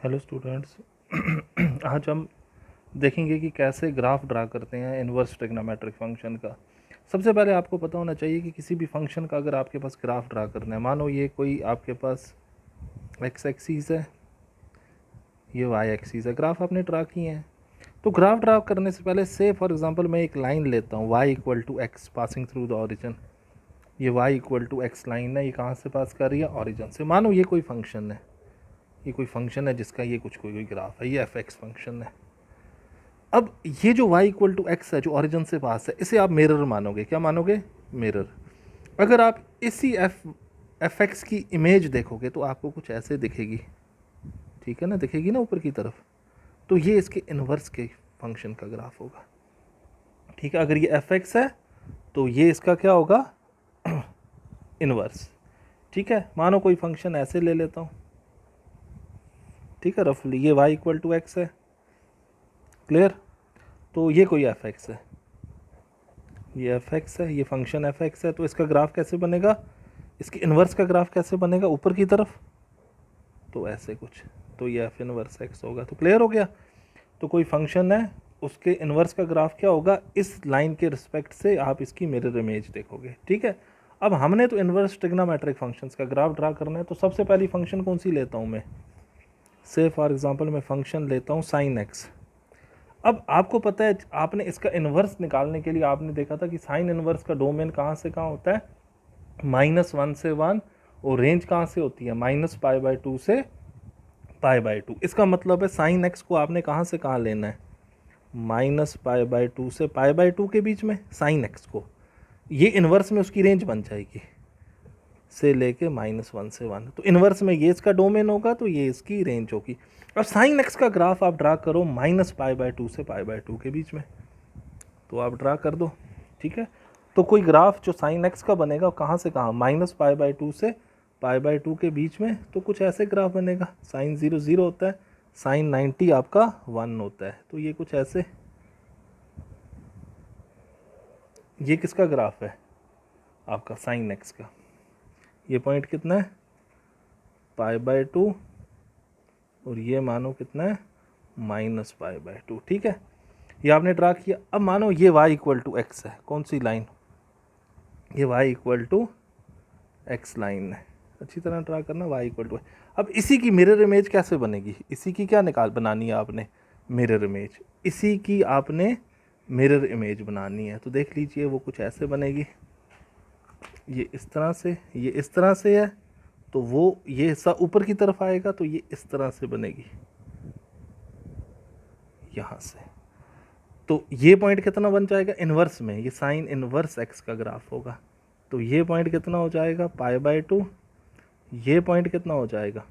Hello students. आज हम देखेंगे कि कैसे ग्राफ ड्रा करते हैं इन्वर्स ट्रिग्नोमेट्रिक फंक्शन का। सबसे पहले आपको पता होना चाहिए कि किसी भी फंक्शन का अगर आपके पास ग्राफ ड्रा करना है, मानो ये कोई आपके पास एक्स एक्सीस है, ये वाई एक्सीस है, ग्राफ आपने ड्रा किए हैं। तो ग्राफ ड्रा करने से पहले से फॉर एग्जांपल मैं एक लाइन लेता हूँ y equal to x passing through the origin. ये y equal to x line है, ये कहाँ से पास कर रही है? ओरिजिन से। मानो ये कोई फंक्शन है, ये कोई फंक्शन है जिसका ये कोई ग्राफ है, ये एफ एक्स फंक्शन है। अब ये जो y इक्वल टू एक्स है जो ओरिजिन से पास है, इसे आप मिरर मानोगे। क्या मानोगे? मिरर। अगर आप इसी एफ एक्स की इमेज देखोगे तो आपको कुछ ऐसे दिखेगी, ठीक है ना, दिखेगी ना ऊपर की तरफ। तो ये इसके इन्वर्स के फंक्शन का ग्राफ होगा, ठीक है। अगर ये एफ एक्स है तो ये इसका क्या होगा? इन्वर्स, ठीक है। मानो कोई फंक्शन ऐसे ले लेता हूँ, ठीक है, रफली ये y इक्वल टू एक्स है, क्लियर। तो ये कोई एफ एक्स है, ये एफ एक्स है, ये फंक्शन एफ एक्स है। तो इसका ग्राफ कैसे बनेगा? इसकी इन्वर्स का ग्राफ कैसे बनेगा ऊपर की तरफ? तो ऐसे कुछ। तो ये एफ इन्वर्स एक्स होगा। तो क्लियर हो गया। तो कोई फंक्शन है, उसके इन्वर्स का ग्राफ क्या होगा? इस लाइन के रिस्पेक्ट से आप इसकी मिरर इमेज देखोगे, ठीक है। अब हमने तो इन्वर्स ट्रिग्नोमेट्रिक फंक्शंस का ग्राफ ड्रा करना है, तो सबसे पहली फंक्शन कौन सी लेता हूँ मैं? से फॉर एग्जांपल मैं फंक्शन लेता हूँ साइन एक्स। अब आपको पता है, आपने इसका इन्वर्स निकालने के लिए आपने देखा था कि साइन इन्वर्स का डोमेन कहाँ से कहाँ होता है? -1 से 1। और रेंज कहाँ से होती है? -π/2 से π/2। इसका मतलब है साइन एक्स को आपने कहाँ से कहाँ लेना है? -π/2 से π/2 के बीच में साइन एक्स को। ये इन्वर्स में उसकी रेंज बन जाएगी, से लेके -1 से 1। तो इन्वर्स में ये इसका डोमेन होगा, तो ये इसकी रेंज होगी। और साइन एक्स का ग्राफ आप ड्रा करो -π/2 से π/2 के बीच में, तो आप ड्रा कर दो, ठीक है। तो कोई ग्राफ जो साइन एक्स का बनेगा कहाँ से कहाँ? -π/2 से π/2 के बीच में। तो कुछ ऐसे ग्राफ बनेगा, साइन 0 0 होता है, साइन 90 आपका 1 होता है। तो ये कुछ ऐसे, ये किसका ग्राफ है? आपका साइन एक्स का। ये पॉइंट कितना है? π/2। और ये मानो कितना है? -π/2, ठीक है। ये आपने ड्रा किया। अब मानो ये y इक्वल टू एक्स है, कौन सी लाइन? ये y equal to x line है। अच्छी तरह ड्रा करना, y इक्वल टू। अब इसी की मिरर इमेज कैसे बनेगी? इसी की क्या बनानी है आपने? Mirror image. इसी की आपने मिरर इमेज बनानी है। तो देख लीजिए वो कुछ ऐसे बनेगी, ये इस तरह से, ये इस तरह से है। तो वो ये हिस्सा ऊपर की तरफ आएगा, तो ये इस तरह से बनेगी यहाँ से। तो ये पॉइंट कितना बन जाएगा इन्वर्स में? ये साइन इन्वर्स एक्स का ग्राफ होगा। तो ये पॉइंट कितना हो जाएगा? π/2। ये पॉइंट कितना हो जाएगा?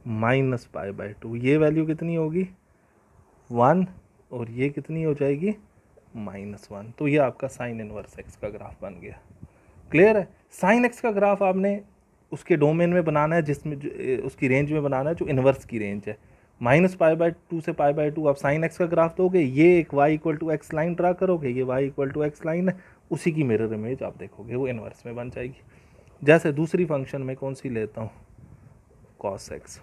-π/2। ये वैल्यू कितनी होगी? 1। और ये कितनी हो जाएगी? -1। तो ये आपका साइन इन्वर्स एक्स का ग्राफ बन गया। क्लियर है? साइन एक्स का ग्राफ आपने उसके डोमेन में बनाना है, जिसमें उसकी रेंज में बनाना है जो इन्वर्स की रेंज है। -π/2 से π/2 आप साइन एक्स का ग्राफ दोगे, ये एक y equal to x line draw करोगे, ये y equal to x line है, उसी की मिरर इमेज आप देखोगे, वो इन्वर्स में बन जाएगी। जैसे दूसरी फंक्शन में कौन सी लेता हूँ? कॉस एक्स,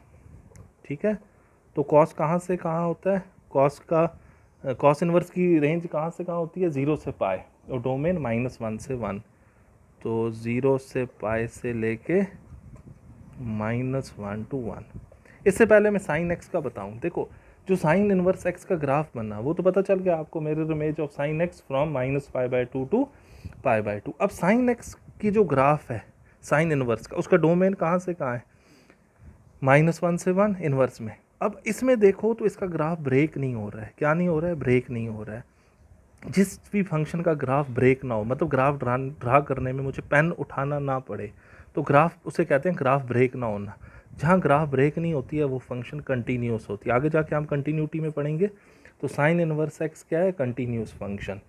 ठीक है। तो कॉस कहाँ से कहाँ होता है? कॉस इन्वर्स की रेंज कहाँ से कहाँ होती है? 0 से π, और डोमेन -1 से 1। तो 0 से π से लेके -1 to 1। इससे पहले मैं साइन एक्स का बताऊं, देखो जो साइन इनवर्स एक्स का ग्राफ बना वो तो पता चल गया आपको, mirror image of sine x from -π/2 to π/2। अब साइन एक्स की जो ग्राफ है साइन इनवर्स का, उसका डोमेन कहाँ से कहाँ है? -1 से 1 इनवर्स में। अब इसमें देखो तो इसका ग्राफ ब्रेक नहीं हो रहा है। क्या नहीं हो रहा है? ब्रेक नहीं हो रहा है। जिस भी फंक्शन का ग्राफ ब्रेक ना हो, मतलब ग्राफ ड्रा करने में मुझे पेन उठाना ना पड़े, तो ग्राफ उसे कहते हैं ग्राफ ब्रेक ना होना। जहाँ ग्राफ ब्रेक नहीं होती है वो फंक्शन कंटिन्यूस होती है। आगे जाके हम कंटिन्यूटी में पढ़ेंगे। तो साइन इनवर्स एक्स क्या है? Continuous function.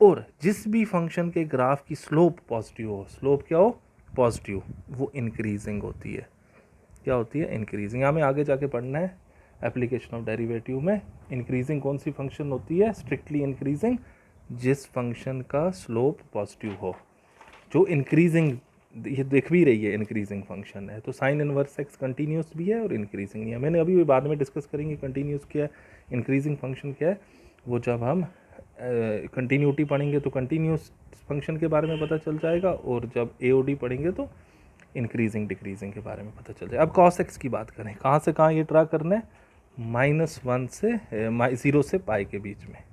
और जिस भी फंक्शन के ग्राफ की स्लोप पॉजिटिव हो, स्लोप क्या हो? पॉजिटिव, वो इंक्रीजिंग होती है। क्या होती है? इंक्रीजिंग। हमें आगे जाके पढ़ना है एप्लीकेशन ऑफ डेरिवेटिव में। इंक्रीजिंग कौन सी फंक्शन होती है? स्ट्रिक्टली इंक्रीजिंग जिस फंक्शन का स्लोप पॉजिटिव हो। जो इंक्रीजिंग ये दिख भी रही है इंक्रीजिंग फंक्शन है, तो साइन इनवर्स एक्स कंटिन्यूस भी है और इंक्रीजिंग नहीं है। मैंने अभी बाद में डिस्कस करेंगे कंटिन्यूस क्या है, इंक्रीजिंग फंक्शन क्या है, वो जब हम कंटिन्यूटी पढ़ेंगे तो कंटिन्यूस फंक्शन के बारे में पता चल जाएगा, और जब AOD पढ़ेंगे तो इंक्रीजिंग डिक्रीजिंग के बारे में पता चल जाएगा। अब cos x की बात करें, कहाँ से कहाँ ये ट्रा करना है, -1 से 0 से पाई के बीच में।